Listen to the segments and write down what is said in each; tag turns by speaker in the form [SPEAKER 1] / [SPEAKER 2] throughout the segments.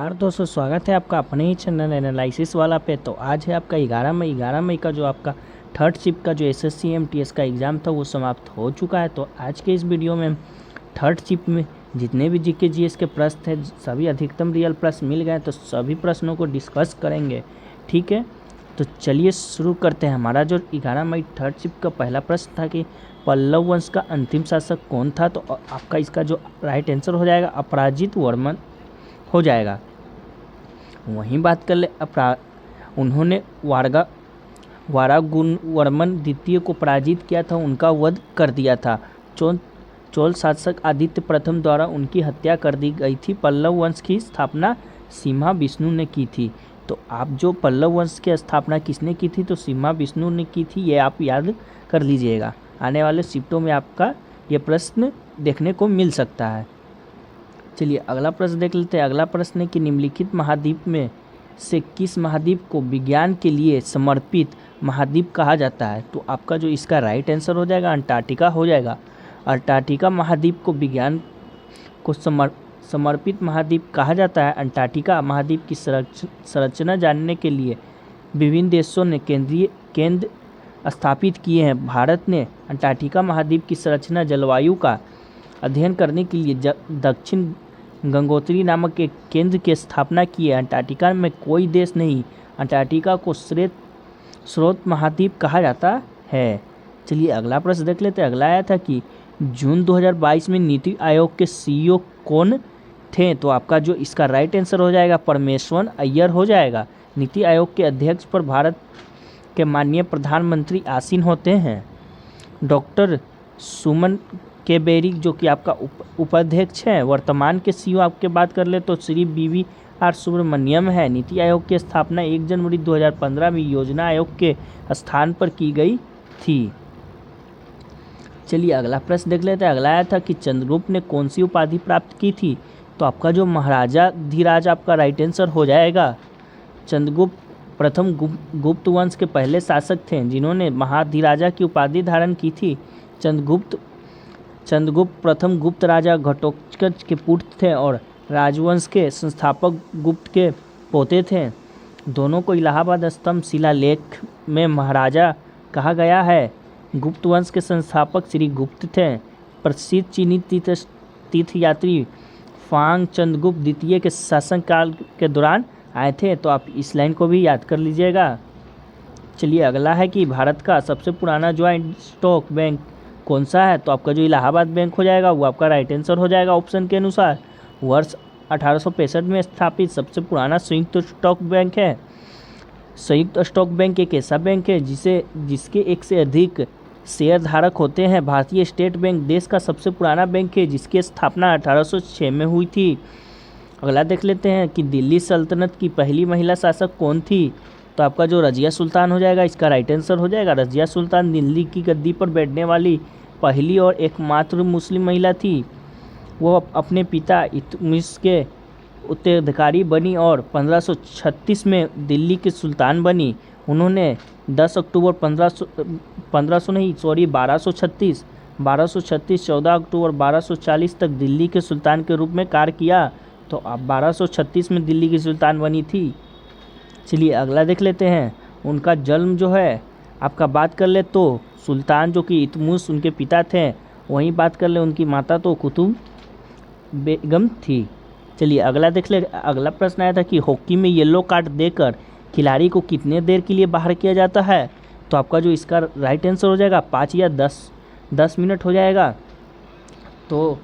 [SPEAKER 1] यार दोस्तों, स्वागत है आपका अपने ही चैनल एनालिसिस वाला पे। तो आज है आपका 11 मई का जो आपका थर्ड शिफ्ट का जो एसएससी एमटीएस का एग्ज़ाम था वो समाप्त हो चुका है। तो आज के इस वीडियो में हम थर्ड शिफ्ट में जितने भी जीके जीएस के प्रश्न थे सभी अधिकतम रियल प्रश्न मिल गए, तो सभी प्रश्नों को डिस्कस करेंगे। ठीक है, तो चलिए शुरू करते हैं। हमारा जो 11 मई थर्ड शिफ्ट का पहला प्रश्न था कि पल्लव वंश का अंतिम शासक कौन था, तो आपका इसका जो राइट आंसर हो जाएगा अपराजित वर्मन हो जाएगा। वहीं बात कर ले उन्होंने वारागुणवर्मन द्वितीय को पराजित किया था, उनका वध कर दिया था। चोल शासक आदित्य प्रथम द्वारा उनकी हत्या कर दी गई थी। पल्लव वंश की स्थापना सिम्हा विष्णु ने की थी। तो आप जो पल्लव वंश की स्थापना किसने की थी, तो सिम्हा विष्णु ने की थी, ये आप याद कर लीजिएगा। आने वाले शिफ्टों में आपका ये प्रश्न देखने को मिल सकता है। चलिए अगला प्रश्न देख लेते हैं। अगला प्रश्न है कि निम्नलिखित महाद्वीप में से किस महाद्वीप को विज्ञान के लिए समर्पित महाद्वीप कहा जाता है, तो आपका जो इसका राइट आंसर हो जाएगा अंटार्कटिका हो जाएगा। अंटार्कटिका महाद्वीप को विज्ञान को समर्पित महाद्वीप कहा जाता है। अंटार्कटिका महाद्वीप की संरचना जानने के लिए विभिन्न देशों ने केंद्र स्थापित किए हैं। भारत ने अंटार्कटिका महाद्वीप की संरचना जलवायु का अध्ययन करने के लिए दक्षिण गंगोत्री नामक एक केंद्र की स्थापना की है। अंटार्कटिका में कोई देश नहीं। अंटार्कटिका को स्रोत महाद्वीप कहा जाता है। चलिए अगला प्रश्न देख लेते हैं। अगला आया था कि जून 2022 में नीति आयोग के सीईओ कौन थे, तो आपका जो इसका राइट आंसर हो जाएगा परमेश्वर अय्यर हो जाएगा। नीति आयोग के अध्यक्ष पर भारत के माननीय प्रधानमंत्री आसीन होते हैं। डॉक्टर सुमन के बेरी जो कि आपका उपाध्यक्ष है। वर्तमान के सीईओ आपके बात कर ले तो श्री BVR सुब्रमण्यम है। नीति आयोग की स्थापना 1 जनवरी 2015 में योजना आयोग के स्थान पर की गई थी। चलिए अगला प्रश्न देख लेते हैं। अगला आया था कि चंद्रगुप्त ने कौन सी उपाधि प्राप्त की थी, तो आपका जो महाराजा धीराज आपका राइट आंसर हो जाएगा। चंद्रगुप्त प्रथम गुप्त वंश के पहले शासक थे जिन्होंने महाधिराजा की उपाधि धारण की थी। चंद्रगुप्त प्रथम गुप्त राजा घटोत्कच के पुत्र थे और राजवंश के संस्थापक गुप्त के पोते थे। दोनों को इलाहाबाद स्तंभ शिलालेख में महाराजा कहा गया है। गुप्त वंश के संस्थापक श्री गुप्त थे। प्रसिद्ध चीनी तीर्थयात्री फांग चंद्रगुप्त द्वितीय के शासनकाल के दौरान आए थे, तो आप इस लाइन को भी याद कर लीजिएगा। चलिए अगला है कि भारत का सबसे पुराना ज्वाइंट स्टॉक बैंक कौन सा है, तो आपका जो इलाहाबाद बैंक हो जाएगा वो आपका राइट आंसर हो जाएगा ऑप्शन के अनुसार। वर्ष 1865 में स्थापित सबसे पुराना संयुक्त स्टॉक बैंक है। संयुक्त स्टॉक बैंक एक ऐसा बैंक है जिसके एक से अधिक शेयर धारक होते हैं। भारतीय स्टेट बैंक देश का सबसे पुराना बैंक है जिसकी स्थापना 1806 में हुई थी। अगला देख लेते हैं कि दिल्ली सल्तनत की पहली महिला शासक कौन थी, तो आपका जो रजिया सुल्तान हो जाएगा इसका राइट आंसर हो जाएगा। रजिया सुल्तान दिल्ली की गद्दी पर बैठने वाली पहली और एकमात्र मुस्लिम महिला थी। वो अपने पिता इल्तुतमिश के उत्तराधिकारी बनी और 1536 में दिल्ली के सुल्तान बनी। उन्होंने 10 अक्टूबर 1236 14 अक्टूबर 1240 तक दिल्ली के सुल्तान के रूप में कार्य किया। तो अब 1236 में दिल्ली की सुल्तान बनी थी। चलिए अगला देख लेते हैं। उनका जन्म जो है आपका बात कर ले तो सुल्तान जो कि इल्तुतमिश उनके पिता थे, वहीं बात कर ले उनकी माता तो कुतुब बेगम थी। चलिए अगला देख ले। अगला प्रश्न आया था कि हॉकी में येलो कार्ड देकर खिलाड़ी को कितने देर के लिए बाहर किया जाता है, तो आपका जो इसका राइट आंसर हो जाएगा 5 या 10 मिनट हो जाएगा। तो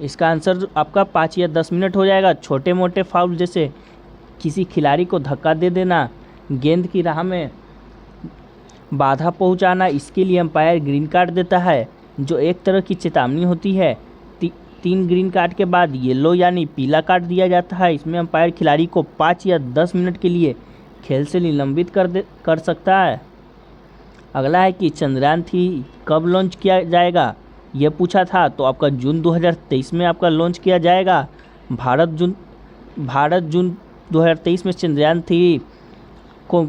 [SPEAKER 1] इसका आंसर आपका 5 या 10 मिनट हो जाएगा। छोटे मोटे फाउल जैसे किसी खिलाड़ी को धक्का दे देना, गेंद की राह में बाधा पहुंचाना, इसके लिए अंपायर ग्रीन कार्ड देता है जो एक तरह की चेतावनी होती है। 3 ग्रीन कार्ड के बाद येलो यानी पीला कार्ड दिया जाता है। इसमें अंपायर खिलाड़ी को 5 या 10 मिनट के लिए खेल से निलंबित कर सकता है। अगला है कि चंद्रयान 3 कब लॉन्च किया जाएगा, यह पूछा था, तो आपका जून 2023 में आपका लॉन्च किया जाएगा। भारत जून 2023 में चंद्रयान 3 को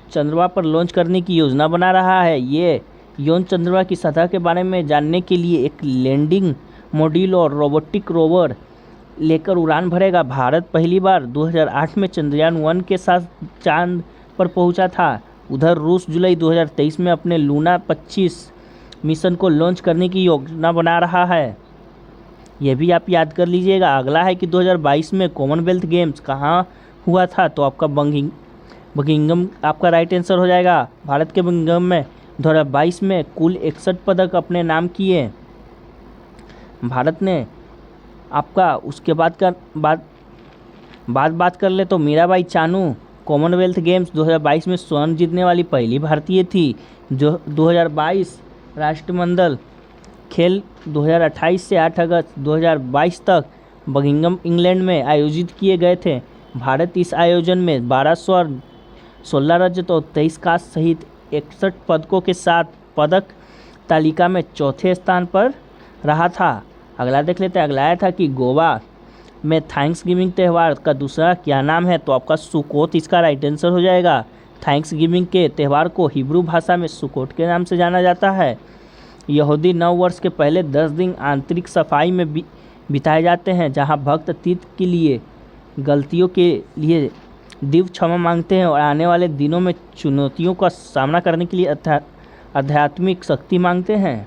[SPEAKER 1] चंद्रमा पर लॉन्च करने की योजना बना रहा है। ये यौन चंद्रमा की सतह के बारे में जानने के लिए एक लैंडिंग मॉड्यूल और रोबोटिक रोवर लेकर उड़ान भरेगा। भारत पहली बार 2008 में चंद्रयान 1 के साथ चांद पर पहुंचा था। उधर रूस जुलाई 2023 में अपने लूना 25 मिशन को लॉन्च करने की योजना बना रहा है। यह भी आप याद कर लीजिएगा। अगला है कि 2022 में कॉमनवेल्थ गेम्स कहाँ हुआ था, तो आपका बर्मिंघम आपका राइट आंसर हो जाएगा। भारत के बर्मिंघम में 2022 में कुल 61 पदक अपने नाम किए भारत ने। आपका उसके बात कर ले तो मीराबाई चानू कॉमनवेल्थ गेम्स 2022 में स्वर्ण जीतने वाली पहली भारतीय थी। जो 2022 राष्ट्रमंडल खेल 2028 से 8 अगस्त 2022 तक बर्मिंघम इंग्लैंड में आयोजित किए गए थे। भारत इस आयोजन में 12 स्वर्ण, 16 रजत और 23 कांस्य सहित 61 पदकों के साथ पदक तालिका में चौथे स्थान पर रहा था। अगला देख लेते हैं। अगला आया था कि गोवा में थैंक्स गिविंग त्यौहार का दूसरा क्या नाम है, तो आपका सुकोत इसका राइट आंसर हो जाएगा। थैंक्स गिविंग के त्यौहार को हिब्रू भाषा में सुकोट के नाम से जाना जाता है। यहूदी नव वर्ष के पहले 10 दिन आंतरिक सफाई में बिताए जाते हैं, जहां भक्त अतीत के लिए गलतियों के लिए दिव्य क्षमा मांगते हैं और आने वाले दिनों में चुनौतियों का सामना करने के लिए आध्यात्मिक शक्ति मांगते हैं।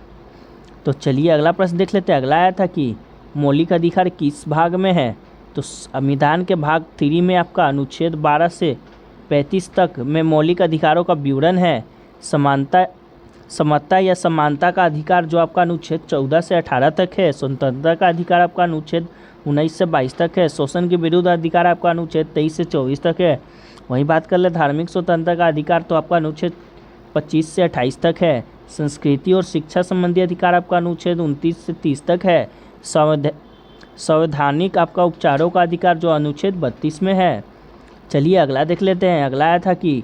[SPEAKER 1] तो चलिए अगला प्रश्न देख लेते हैं। अगला आया था कि मौलिक अधिकार किस भाग में है, तो संविधान के भाग 3 में आपका अनुच्छेद 12 से 35 तक में मौलिक अधिकारों का विवरण है। समता या समानता का अधिकार जो आपका अनुच्छेद 14 से 18 तक है। स्वतंत्रता का अधिकार आपका अनुच्छेद 19 से 22 तक है। शोषण के विरुद्ध अधिकार आपका अनुच्छेद 23 से 24 तक है। वहीं बात कर ले धार्मिक स्वतंत्रता का अधिकार, तो आपका अनुच्छेद 25 से 28 तक है। संस्कृति और शिक्षा संबंधी अधिकार आपका अनुच्छेद 29 से 30 तक है। संवैधानिक आपका उपचारों का अधिकार जो अनुच्छेद 32 में है। चलिए अगला देख लेते हैं। अगला आया था कि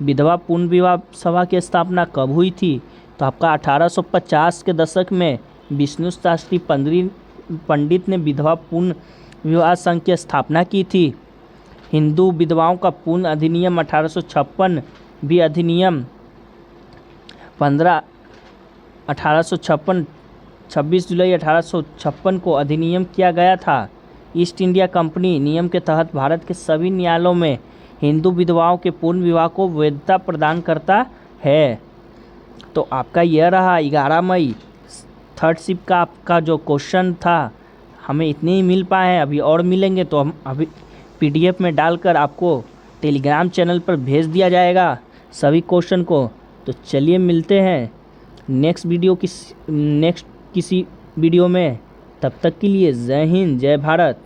[SPEAKER 1] विधवा पुनर्विवाह सभा की स्थापना कब हुई थी, तो आपका 1850 के दशक में विष्णु शास्त्री पंडित ने विधवा पुनर्विवाह संघ की स्थापना की थी। हिंदू विधवाओं का पुनः अधिनियम 1856 भी अधिनियम 26 जुलाई 1856 को अधिनियम किया गया था। ईस्ट इंडिया कंपनी नियम के तहत भारत के सभी न्यायालयों में हिंदू विधवाओं के पूर्ण विवाह को वैधता प्रदान करता है। तो आपका यह रहा 11 मई थर्ड शिफ्ट का आपका जो क्वेश्चन था। हमें इतने ही मिल पाए हैं, अभी और मिलेंगे तो हम अभी PDF में डालकर आपको टेलीग्राम चैनल पर भेज दिया जाएगा सभी क्वेश्चन को। तो चलिए मिलते हैं नेक्स्ट किसी वीडियो में। तब तक के लिए जय हिंद, जय भारत।